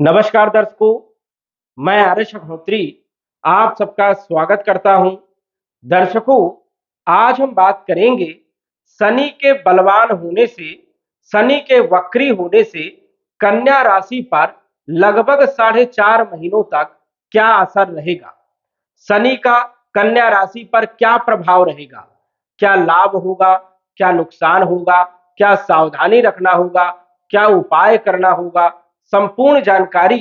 नमस्कार दर्शकों, मैं आर्यश अग्निहोत्री आप सबका स्वागत करता हूं। दर्शकों, आज हम बात करेंगे शनि के बलवान होने से, शनि के वक्री होने से कन्या राशि पर लगभग 4.5 महीनों तक क्या असर रहेगा। शनि का कन्या राशि पर क्या प्रभाव रहेगा, क्या लाभ होगा, क्या नुकसान होगा, क्या सावधानी रखना होगा, क्या उपाय करना होगा, संपूर्ण जानकारी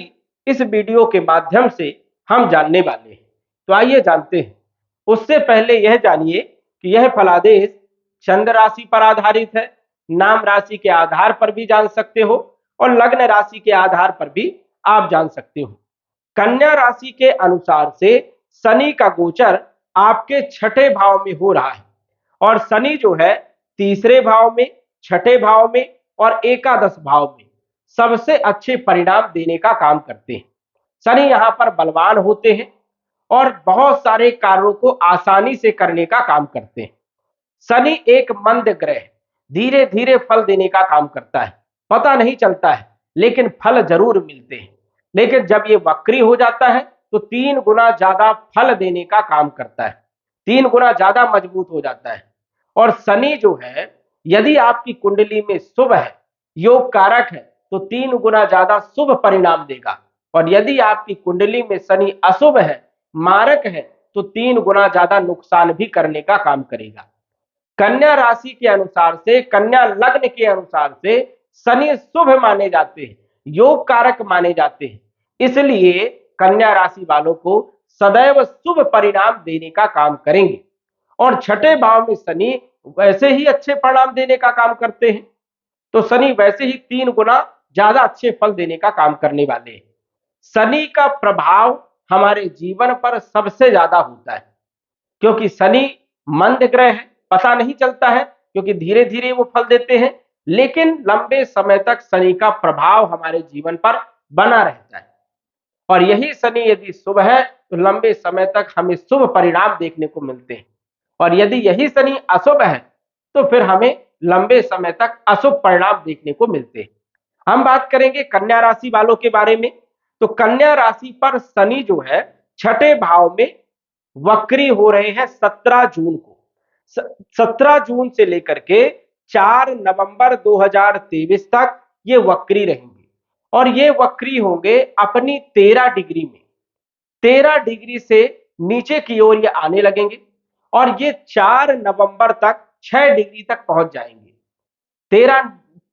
इस वीडियो के माध्यम से हम जानने वाले हैं। तो आइए जानते हैं। उससे पहले यह जानिए कि यह फलादेश चंद्र राशि पर आधारित है। नाम राशि के आधार पर भी जान सकते हो और लग्न राशि के आधार पर भी आप जान सकते हो। कन्या राशि के अनुसार से शनि का गोचर आपके छठे भाव में हो रहा है और शनि जो है तीसरे भाव में, छठे भाव में और एकादश भाव में सबसे अच्छे परिणाम देने का काम करते हैं। शनि यहां पर बलवान होते हैं और बहुत सारे कार्यों को आसानी से करने का काम करते हैं। शनि एक मंद ग्रह है, धीरे धीरे फल देने का काम करता है। पता नहीं चलता है लेकिन फल जरूर मिलते हैं। लेकिन जब ये वक्री हो जाता है तो 3 गुना ज्यादा फल देने का काम करता है, 3 गुना ज्यादा मजबूत हो जाता है। और शनि जो है यदि आपकी कुंडली में शुभ है, योग कारक है, तो 3 गुना ज्यादा शुभ परिणाम देगा। और यदि आपकी कुंडली में शनि अशुभ है, मारक है, तो 3 गुना ज्यादा नुकसान भी करने का काम करेगा। कन्या राशि के अनुसार से, कन्या लग्न के अनुसार से शनि शुभ माने जाते हैं, योग कारक माने जाते हैं। इसलिए कन्या राशि वालों को सदैव शुभ परिणाम देने का काम करेंगे। और छठे भाव में शनि वैसे ही अच्छे परिणाम देने का काम करते हैं, तो शनि वैसे ही 3 गुना ज्यादा अच्छे फल देने का काम करने वाले हैं। शनि का प्रभाव हमारे जीवन पर सबसे ज्यादा होता है क्योंकि शनि मंद ग्रह है, पता नहीं चलता है क्योंकि धीरे धीरे वो फल देते हैं, लेकिन लंबे समय तक शनि का प्रभाव हमारे जीवन पर बना रहता है। और यही शनि यदि शुभ है तो लंबे समय तक हमें शुभ परिणाम देखने को मिलते हैं। और यदि यही शनि अशुभ है तो फिर हमें लंबे समय तक अशुभ परिणाम देखने को मिलते हैं। हम बात करेंगे कन्या राशि वालों के बारे में। तो कन्या राशि पर शनि जो है छठे भाव में वक्री हो रहे हैं 17 जून को। 17 जून से लेकर के 4 नवंबर 2023 तक ये वक्री रहेंगे और ये वक्री होंगे अपनी 13 डिग्री में। 13 डिग्री से नीचे की ओर ये आने लगेंगे और ये 4 नवंबर तक 6 डिग्री तक पहुंच जाएंगे।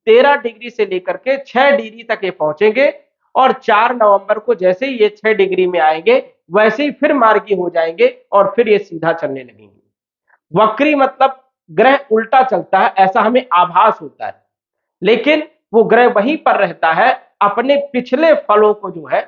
13 डिग्री से लेकर के 6 डिग्री तक ये पहुंचेंगे और 4 नवंबर को जैसे ही ये 6 डिग्री में आएंगे वैसे ही फिर मार्गी हो जाएंगे और फिर ये सीधा चलने लगेंगे। वक्री मतलब ग्रह उल्टा चलता है ऐसा हमें आभास होता है, लेकिन वो ग्रह वहीं पर रहता है, अपने पिछले फलों को जो है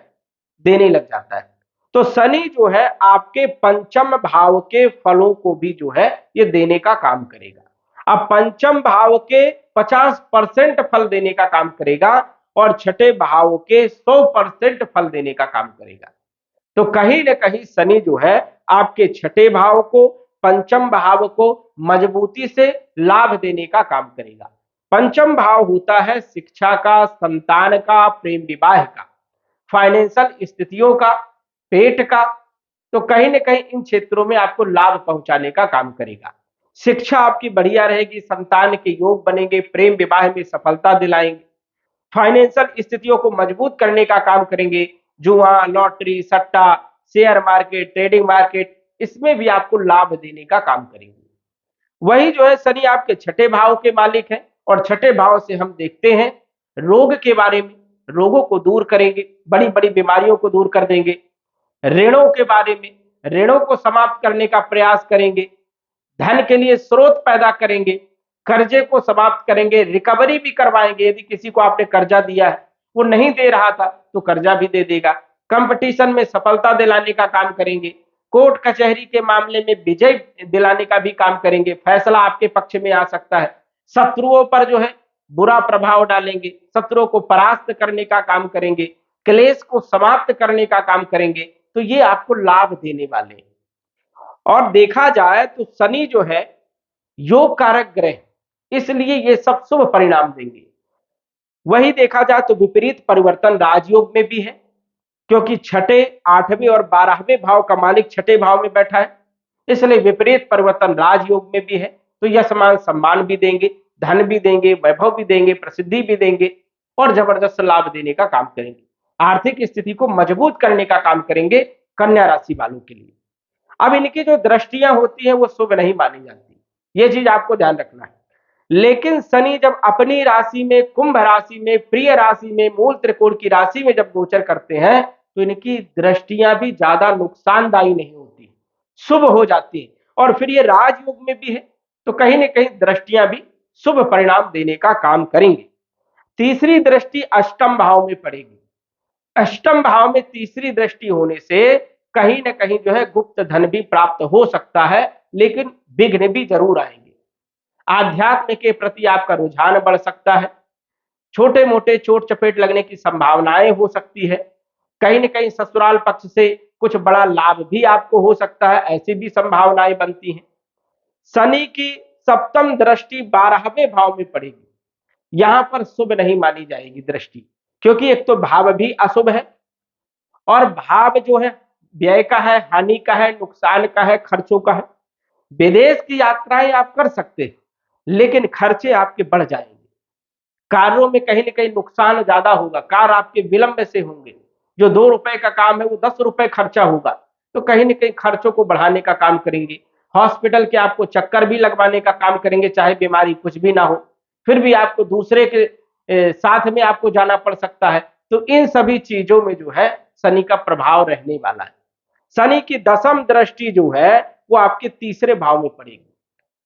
देने लग जाता है। तो शनि जो है आपके पंचम भाव के फलों को भी जो है ये देने का काम करेगा। अब पंचम भाव के 50% फल देने का काम करेगा और छठे भाव के 100% फल देने का काम करेगा। तो कहीं ना कहीं शनि जो है आपके छठे भाव को, पंचम भाव को मजबूती से लाभ देने का काम करेगा। पंचम भाव होता है शिक्षा का, संतान का, प्रेम विवाह का, फाइनेंशियल स्थितियों का, पेट का। तो कहीं ना कहीं इन क्षेत्रों में आपको लाभ पहुंचाने का काम करेगा। शिक्षा आपकी बढ़िया रहेगी, संतान के योग बनेंगे, प्रेम विवाह में सफलता दिलाएंगे, फाइनेंशियल स्थितियों को मजबूत करने का काम करेंगे। जुआ, लॉटरी, सट्टा, शेयर मार्केट, ट्रेडिंग मार्केट, इसमें भी आपको लाभ देने का काम करेंगे। वही जो है शनि आपके छठे भाव के मालिक हैं और छठे भाव से हम देखते हैं रोग के बारे में, रोगों को दूर करेंगे, बड़ी बड़ी बीमारियों को दूर कर देंगे। ऋणों के बारे में, ऋणों को समाप्त करने का प्रयास करेंगे, धन के लिए स्रोत पैदा करेंगे, कर्जे को समाप्त करेंगे, रिकवरी भी करवाएंगे। यदि किसी को आपने कर्जा दिया है, वो नहीं दे रहा था तो कर्जा भी दे देगा। कंपटीशन में सफलता दिलाने का काम करेंगे, कोर्ट कचहरी के मामले में विजय दिलाने का भी काम करेंगे, फैसला आपके पक्ष में आ सकता है। शत्रुओं पर जो है बुरा प्रभाव डालेंगे, शत्रुओं को परास्त करने का काम करेंगे, क्लेश को समाप्त करने का काम करेंगे। तो ये आपको लाभ देने वाले हैं। और देखा जाए तो शनि जो है योग कारक ग्रह, इसलिए ये सब शुभ परिणाम देंगे। वही देखा जाए तो विपरीत परिवर्तन राजयोग में भी है, क्योंकि छठे, आठवें और 12वें भाव का मालिक छठे भाव में बैठा है, इसलिए विपरीत परिवर्तन राजयोग में भी है। तो यश मान सम्मान भी देंगे, धन भी देंगे, वैभव भी देंगे, प्रसिद्धि भी देंगे और जबरदस्त लाभ देने का काम करेंगे। आर्थिक स्थिति को मजबूत करने का काम करेंगे कन्या राशि वालों के लिए। अब इनकी जो दृष्टियां होती हैं वो शुभ नहीं मानी जाती, ये चीज आपको ध्यान रखना है। लेकिन शनि जब अपनी राशि में, कुंभ राशि में, प्रिय राशि में, मूल त्रिकोण की राशि में जब गोचर करते हैं तो इनकी दृष्टियां भी ज्यादा नुकसानदायी नहीं होती, शुभ हो जाती है। और फिर ये राजयोग में भी है तो कहीं ना कहीं दृष्टियां भी शुभ परिणाम देने का काम करेंगे। तीसरी दृष्टि अष्टम भाव में पड़ेगी। अष्टम भाव में तीसरी दृष्टि होने से कहीं ना कहीं जो है गुप्त धन भी प्राप्त हो सकता है, लेकिन विघ्न भी जरूर आएंगे। आध्यात्म के प्रति आपका रुझान बढ़ सकता है, छोटे मोटे चोट चपेट लगने की संभावनाएं हो सकती है, कहीं ना कहीं ससुराल पक्ष से कुछ बड़ा लाभ भी आपको हो सकता है, ऐसी भी संभावनाएं बनती हैं। शनि की सप्तम दृष्टि 12वें भाव में पड़ेगी, यहां पर शुभ नहीं मानी जाएगी दृष्टि, क्योंकि एक तो भाव भी अशुभ है और भाव जो है व्यय का है, हानि का है, नुकसान का है, खर्चों का है। विदेश की यात्राएं आप कर सकते हैं, लेकिन खर्चे आपके बढ़ जाएंगे। कार्यों में कहीं ना कहीं नुकसान ज्यादा होगा, कार्य आपके विलंब से होंगे, जो 2 रुपए का काम है वो 10 रुपए खर्चा होगा, तो कहीं ना कहीं खर्चों को बढ़ाने का काम करेंगे। हॉस्पिटल के आपको चक्कर भी लगवाने का काम करेंगे, चाहे बीमारी कुछ भी ना हो, फिर भी आपको दूसरे के साथ में आपको जाना पड़ सकता है। तो इन सभी चीजों में जो है शनि का प्रभाव रहने वाला है। शनि की दसम दृष्टि जो है वो आपके तीसरे भाव में पड़ेगी।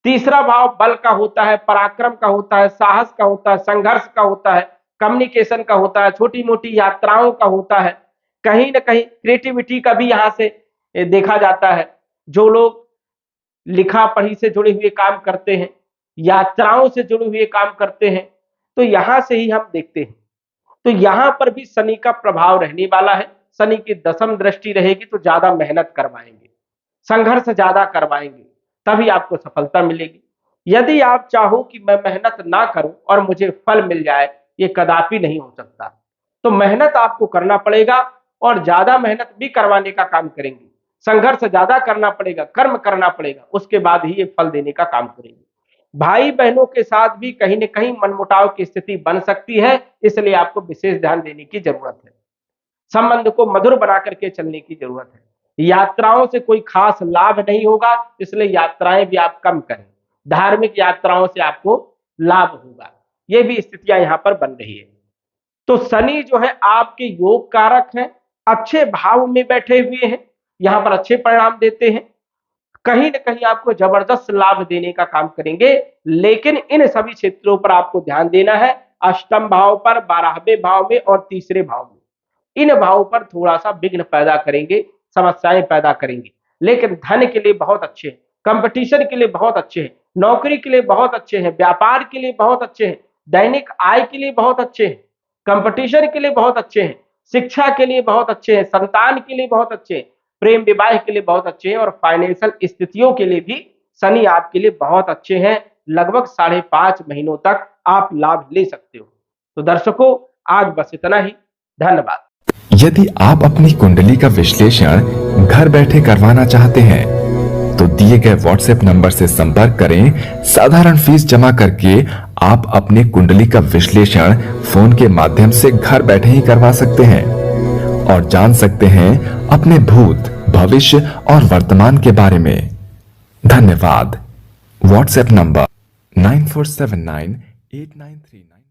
तीसरा भाव बल का होता है, पराक्रम का होता है, साहस का होता है, संघर्ष का होता है, कम्युनिकेशन का होता है, छोटी मोटी यात्राओं का होता है, कहीं ना कहीं क्रिएटिविटी का भी यहां से देखा जाता है। जो लोग लिखा पढ़ी से जुड़े हुए काम करते हैं, यात्राओं से जुड़े हुए काम करते हैं, तो यहां से ही हम देखते हैं। तो यहां पर भी शनि का प्रभाव रहने वाला है। शनि की दसम दृष्टि रहेगी तो ज्यादा मेहनत करवाएंगे, संघर्ष ज्यादा करवाएंगे, तभी आपको सफलता मिलेगी। यदि आप चाहो कि मैं मेहनत ना करूं और मुझे फल मिल जाए, ये कदापि नहीं हो सकता। तो मेहनत आपको करना पड़ेगा और ज्यादा मेहनत भी करवाने का काम करेंगे, संघर्ष ज्यादा करना पड़ेगा, कर्म करना पड़ेगा, उसके बाद ही ये फल देने का काम करेंगे। भाई बहनों के साथ भी कहीं न कहीं मनमुटाव की स्थिति बन सकती है, इसलिए आपको विशेष ध्यान देने की जरूरत है। संबंध को मधुर बना करके चलने की जरूरत है। यात्राओं से कोई खास लाभ नहीं होगा, इसलिए यात्राएं भी आप कम करें। धार्मिक यात्राओं से आपको लाभ होगा, ये भी स्थितियां यहां पर बन रही है। तो शनि जो है आपके योग कारक हैं, अच्छे भाव में बैठे हुए हैं, यहां पर अच्छे परिणाम देते हैं, कहीं ना कहीं आपको जबरदस्त लाभ देने का काम करेंगे। लेकिन इन सभी क्षेत्रों पर आपको ध्यान देना है, अष्टम भाव पर, 12वें भाव में और तीसरे भाव में। इन भावों पर थोड़ा सा विघ्न पैदा करेंगे, समस्याएं पैदा करेंगे। लेकिन धन के लिए बहुत अच्छे हैं, कंपटीशन के लिए बहुत अच्छे हैं, नौकरी के लिए बहुत अच्छे हैं, व्यापार के लिए बहुत अच्छे हैं, दैनिक आय के लिए बहुत अच्छे हैं, कंपटीशन के लिए बहुत अच्छे हैं, शिक्षा के लिए बहुत अच्छे हैं, संतान के लिए बहुत अच्छे हैं, प्रेम विवाह के लिए बहुत अच्छे हैं और फाइनेंशियल स्थितियों के लिए भी शनि आपके लिए बहुत अच्छे हैं। लगभग 5.5 महीनों तक आप लाभ ले सकते हो। तो दर्शकों, आज बस इतना ही। धन्यवाद। यदि आप अपनी कुंडली का विश्लेषण घर बैठे करवाना चाहते हैं तो दिए गए व्हाट्सएप नंबर से संपर्क करें। साधारण फीस जमा करके आप अपनी कुंडली का विश्लेषण फोन के माध्यम से घर बैठे ही करवा सकते हैं और जान सकते हैं अपने भूत, भविष्य और वर्तमान के बारे में। धन्यवाद। WhatsApp number 94798939